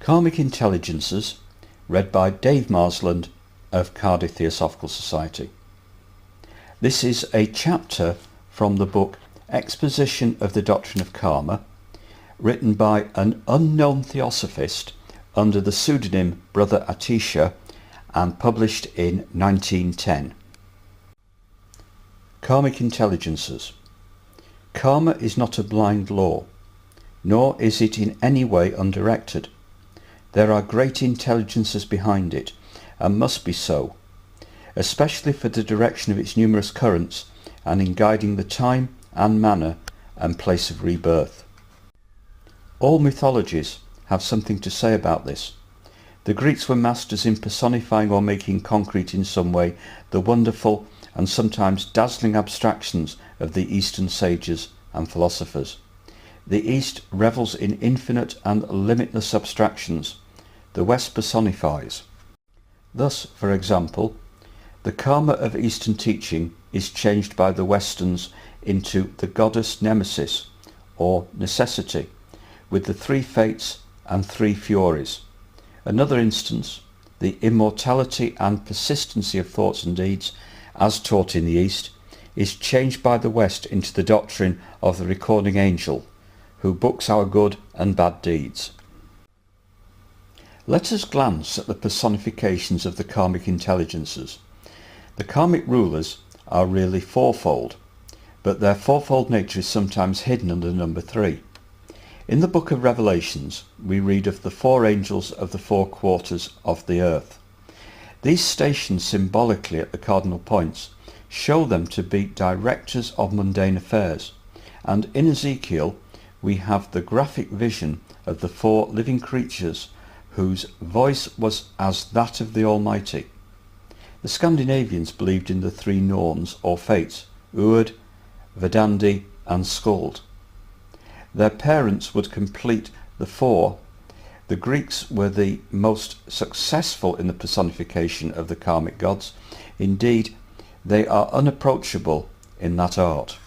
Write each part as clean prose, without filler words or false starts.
Karmic Intelligences, read by Dave Marsland of Cardiff Theosophical Society. This is a chapter from the book Exposition of the Doctrine of Karma, written by an unknown Theosophist under the pseudonym Brother Atisha and published in 1910. Karmic Intelligences. Karma is not a blind law, nor is it in any way undirected. There are great intelligences behind it, and must be so, especially for the direction of its numerous currents and in guiding the time and manner and place of rebirth. All mythologies have something to say about this. The Greeks were masters in personifying or making concrete in some way the wonderful and sometimes dazzling abstractions of the Eastern sages and philosophers. The East revels in infinite and limitless abstractions. The West personifies. Thus, for example, the karma of Eastern teaching is changed by the Westerns into the goddess Nemesis, or necessity, with the 3 fates and 3 furies. Another instance, the immortality and persistency of thoughts and deeds, as taught in the East, is changed by the West into the doctrine of the recording angel, who books our good and bad deeds. Let us glance at the personifications of the karmic intelligences. The karmic rulers are really fourfold, but their fourfold nature is sometimes hidden under number 3. In the book of Revelations, we read of the 4 angels of the 4 quarters of the earth. These stationed symbolically at the cardinal points show them to be directors of mundane affairs, and in Ezekiel we have the graphic vision of the 4 living creatures whose voice was as that of the Almighty. The Scandinavians believed in the 3 Norns or fates, Urd, Verdandi and Skuld. Their parents would complete the 4. The Greeks were the most successful in the personification of the karmic gods. Indeed, they are unapproachable in that art.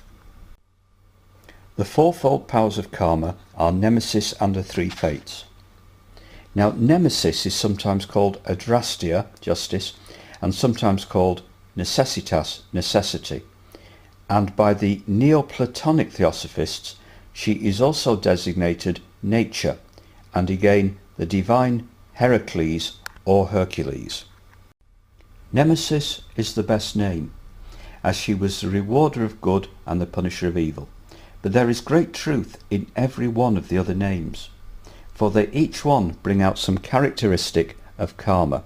The fourfold powers of karma are Nemesis and the 3 fates. Now, Nemesis is sometimes called adrastia, justice, and sometimes called necessitas, necessity. And by the Neoplatonic Theosophists, she is also designated nature, and again the divine Heracles or Hercules. Nemesis is the best name, as she was the rewarder of good and the punisher of evil. But there is great truth in every one of the other names, for they each one bring out some characteristic of karma.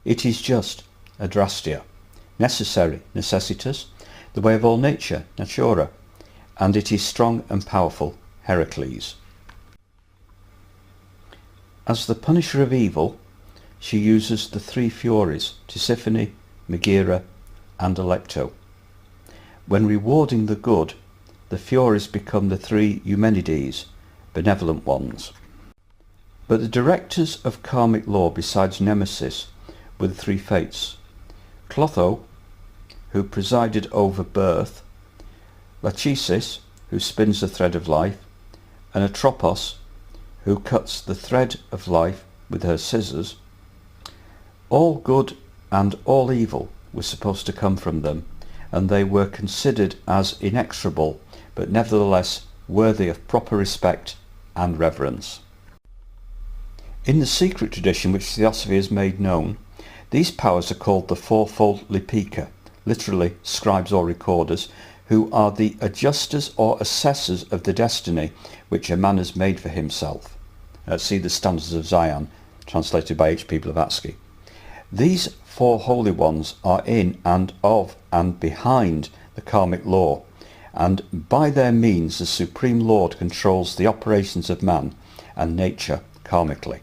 It is just, adrastia, necessary, necessitas, the way of all nature, natura, and it is strong and powerful, Heracles. As the punisher of evil, she uses the 3 Furies, Tisiphone, Megaera and Alecto. When rewarding the good, the Furies become the 3 Eumenides, benevolent ones. But the directors of karmic law besides Nemesis were the 3 fates, Clotho, who presided over birth, Lachesis, who spins the thread of life, and Atropos, who cuts the thread of life with her scissors. All good and all evil was supposed to come from them, and they were considered as inexorable, but nevertheless worthy of proper respect and reverence. In the secret tradition which Theosophy has made known, these powers are called the Fourfold Latika, literally scribes or recorders, who are the adjusters or assessors of the destiny which a man has made for himself. See the Stanzas of Zion, translated by H. P. Blavatsky. These 4 holy ones are in and of and behind the karmic law, and by their means the Supreme Lord controls the operations of man and nature karmically.